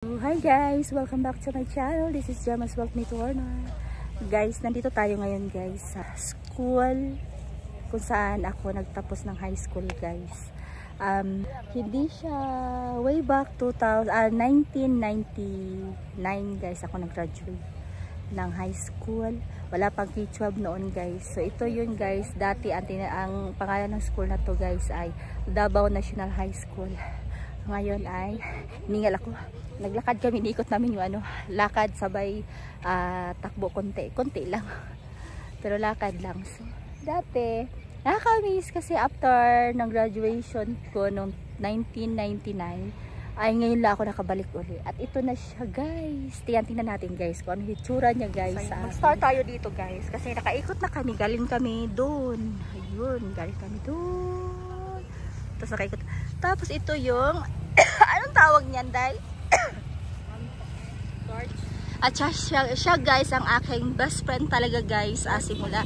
Hi guys! Welcome back to my channel. This is Gemma's Walk Me Corner. Guys, nandito tayo ngayon guys sa school kung saan ako nagtapos ng high school guys. Hindi siya way back 1999 guys ako nag-graduate ng high school. Wala pang K-12 noon guys. So ito yun guys. Dati ang pangalan ng school na to guys ay Davao National High School. Ngayon ay hiningal ako. Naglakad kami, niikot namin yung lakad sabay takbo konti lang. Pero lakad lang. So, dati, nakaka-miss kasi after ng graduation ko noong 1999, ay ngayon lang ako nakabalik uli. At ito na siya guys. Tingnan natin guys kung ano yung itsura niya guys. Mag-start tayo dito guys. Kasi nakaikot na kami. Galing kami doon. Ayun, galing kami doon. Tapos nakaikot. Tapos ito yung, anong tawag niyan dahil? At siya guys ang aking best friend talaga guys simula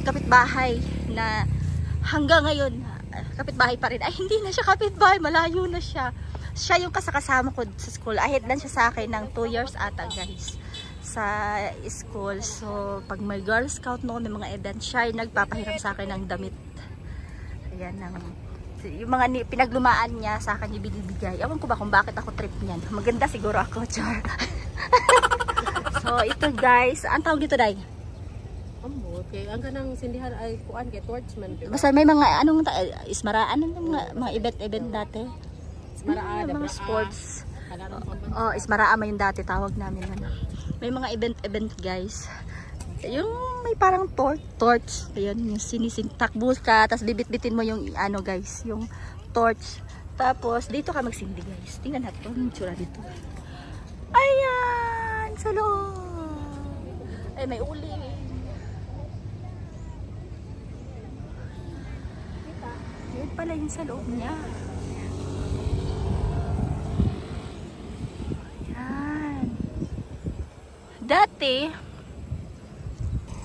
kapitbahay na hanggang ngayon kapitbahay pa rin. Ay hindi na siya kapitbahay, malayo na siya. Siya yung kasama ko sa school. Ahead lang siya sa akin ng 2 years ata guys sa school. So pag may Girl Scout noon, may mga event, siya yung nagpapahiram sa akin ng damit. Ayan, yung mga pinaglumaan niya sa akin yung binibigay. Ewan ko ba kung bakit ako trip niyan. Maganda siguro ako, char. So ito guys, ang tawag dito dai? Okay, ang kanang sindihan ay kuan kay torchman. Basta may mga ismaraan mga event dati. Ismaraa, mga sports. Ismaraa may yung dati tawag namin May mga event guys. Yung may parang torch. Ayun, yung sinisintakbo ka, tapos bibit-bitin mo yung guys, yung torch. Tapos dito ka magsindi guys. Tingnan natin yung tsura dito. Ayan, sa loob. Ay, may uli. Yun pala yung sa loob niya. Ayan.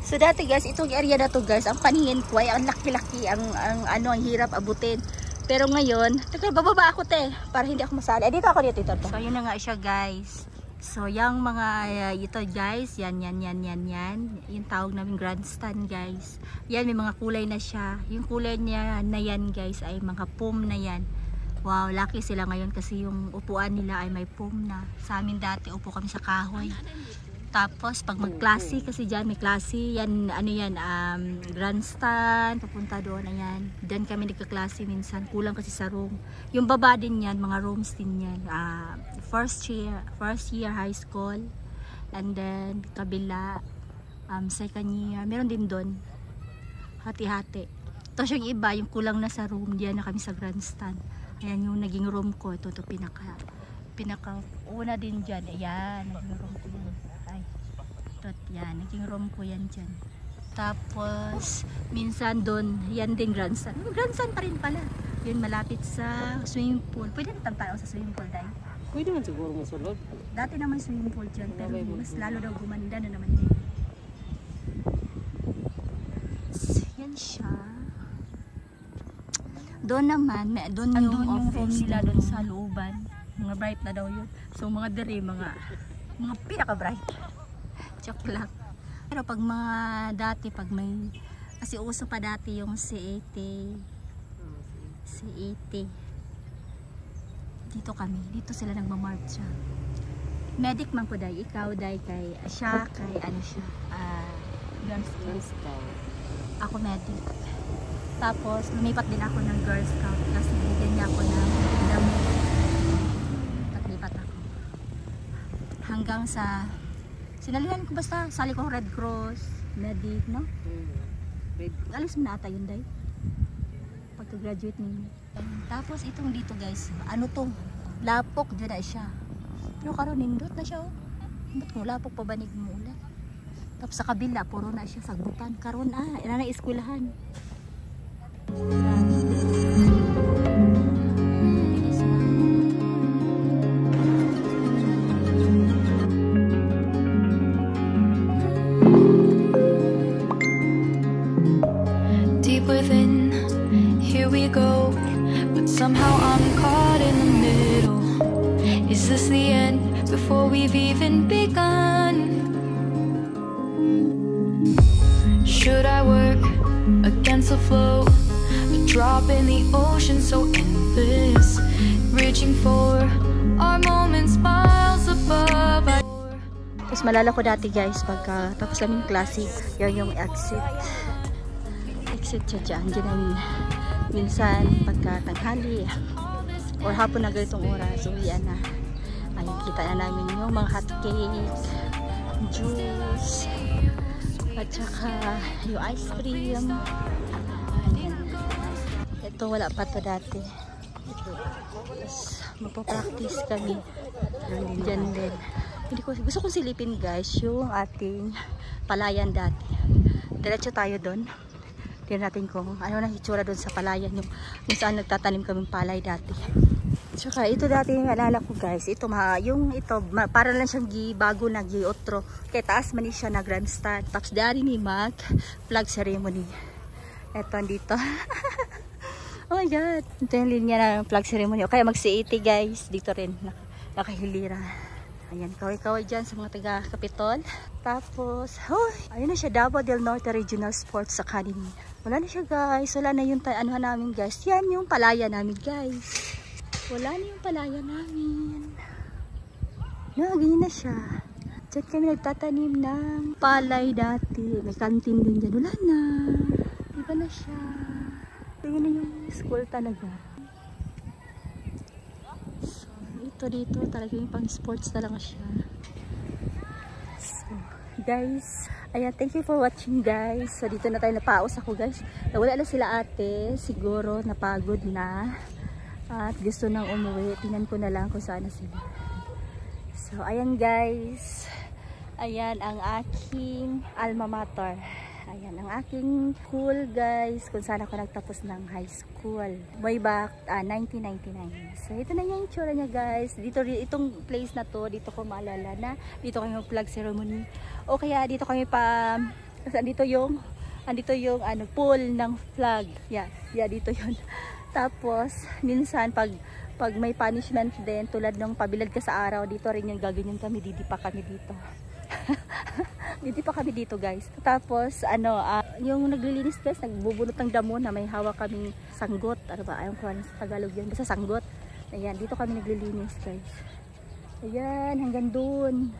So dati guys, itong area na to guys, ang paningin ko ay ang laki-laki, ang hirap abutin. Pero ngayon, bababa ako para hindi ako masali. Dito ako dito. So yun na nga siya guys. So yung mga ito guys, yan. Yung tawag namin grandstand guys. Yan, may mga kulay na siya. Yung kulay niya na yan guys ay mga foam na yan. Wow, lucky sila ngayon kasi yung upuan nila ay may foam na. Sa amin dati upo kami sa kahoy. Tapos pag mag-klase kasi dyan may klase, yan grandstand, papunta doon, ayan. Diyan kami nagka-klase minsan, kulang kasi sa room. Yung baba din yan, mga rooms din yan. First year high school, and then kabila, second year, meron din doon. Hati-hati. Tapos yung iba, yung kulang na sa room, diyan na kami sa grandstand. Ayan yung naging room ko, ito pinaka una din dyan, ayan, naging room ko yan. Yan, naging room ko yan dyan. Tapos minsan doon, yan din grandstand. Grandstand pa rin pala. Yun malapit sa swimming pool. Pwede na tayo sa swimming pool dahil? Pwede man siguro masulod. Dati naman swimming pool dyan, pero mas lalo daw gumanda na naman yun. Yan siya. Doon naman, doon yung room nila doon sa looban. Mga bright na daw yun. So mga dere, mga pinaka-bright. Joke lang. Pero pag dati, pag may, kasi uso pa dati yung C80. Dito sila nagmamarcha. Medic man po dahil, ikaw dahil kay Girl Scout. Ako medic. Tapos lumipat din ako ng Girl Scout kasi bigyan niya ako ng damit. Lipat ako. Hanggang sa sinalihan ko basta, sali ko Red Cross, Medic, no? Alis mo na ata yun, day. Pagka-graduate ninyo. Tapos itong dito guys, lapok dyan na siya. Pero karon nindot na siya, ba't mo lapok pabanig mo ulit? Tapos sa kabila, puro na siya sagbutan. Karon ina na eskwelahan. Within, here we go, but somehow I'm caught in the middle. Is this almost the end before we've even begun. Should I work against the flow? A drop in the ocean so endless, reaching for our moments miles above. Tapos malala ko dati guys, pagka tapos namin klase, yun yung exit siya dyan. Dyan namin minsan pagka tanghali or hapon na ganitong oras, uwian na. Ay, kita na namin yung mga hot cake, juice, at saka yung ice cream. Ayan. Ito wala pa to dati. Tapos magpa-practice kami dyan din. Gusto kong silipin guys yung ating palayan dati. Diretso tayo doon. Tingnan natin kung ano na hitsura doon sa palayan yung saan nagtatanim kaming palay dati. Tsaka ito dati yung alala ko guys. Ito para lang siyang bago na giotro. Kaya taas man siya na grandstand. Tapos dari ni mag flag ceremony. Ito dito. Oh my god. Ito yung linya ng flag ceremony. O kaya mag-C80 guys. Dito rin nakahilira. Ayan, kaway-kaway dyan sa mga taga-Kapitol. Tapos, ayun na siya, Davao del Norte Regional Sports Academy. Wala na siya guys. Wala na yung anuhan namin guys. Yan yung palaya namin guys. Wala na yung palaya namin. Ganyan na siya. Diyan kami nagtatanim ng palay dati. May kantin din dyan. Wala na. Iba na siya. Tingnan na yung school talaga. Dito talaga yung pang sports talaga siya. So guys, ayan, thank you for watching guys. So dito na tayo, napaos ako guys. Wala na sila ate, siguro napagod na at gusto nang umuwi. Tingnan ko na lang kung saan na sila. So ayan guys, ayan ang aking alma mater. Ayan ang aking school guys, kung saan ako nagtapos ng high school way back 1999. So ito na yung itsura niya guys. Dito, itong place na to, dito ko maalala na dito kami mag flag ceremony. O kaya dito kami kasi andito yung pool ng flag. Yeah, dito yun. Tapos minsan pag may punishment din, tulad ng pabilad ka sa araw, dito rin yung gaganyan kami, didipa kami dito. Hindi pa kami dito guys. Tapos yung naglilinis guys, nagbubunot ng damo na may hawak kaming sanggot. Ano ba? Ayaw ko sa Tagalog yun. Basta sanggot. Ayan, dito kami naglilinis guys. Ayan, hanggang dun.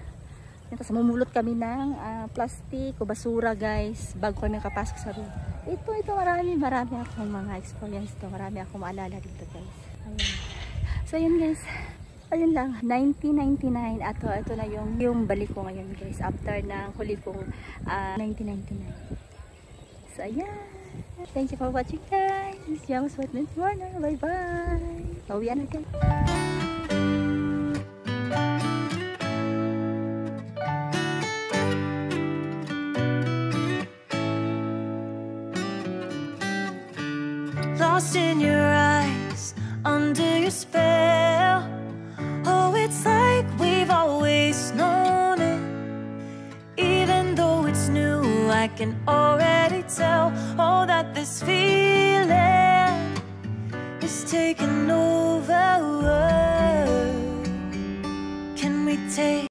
Tapos mamulot kami ng plastic o basura guys, bago kami kapasok sa room. Ito marami akong mga experience to. Marami akong maalala dito guys. Ayan. So yun guys. Ayun lang, 1999 at ito na yung balik ko ngayon guys after ng huli kong 1999. So ayan, thank you for watching guys. This is Young Sweatman Warner. Bye bye. Bawian na guys. Lost in your eyes, under your spell. It's like we've always known it. Even though it's new, I can already tell. Oh, that this feeling is taking over.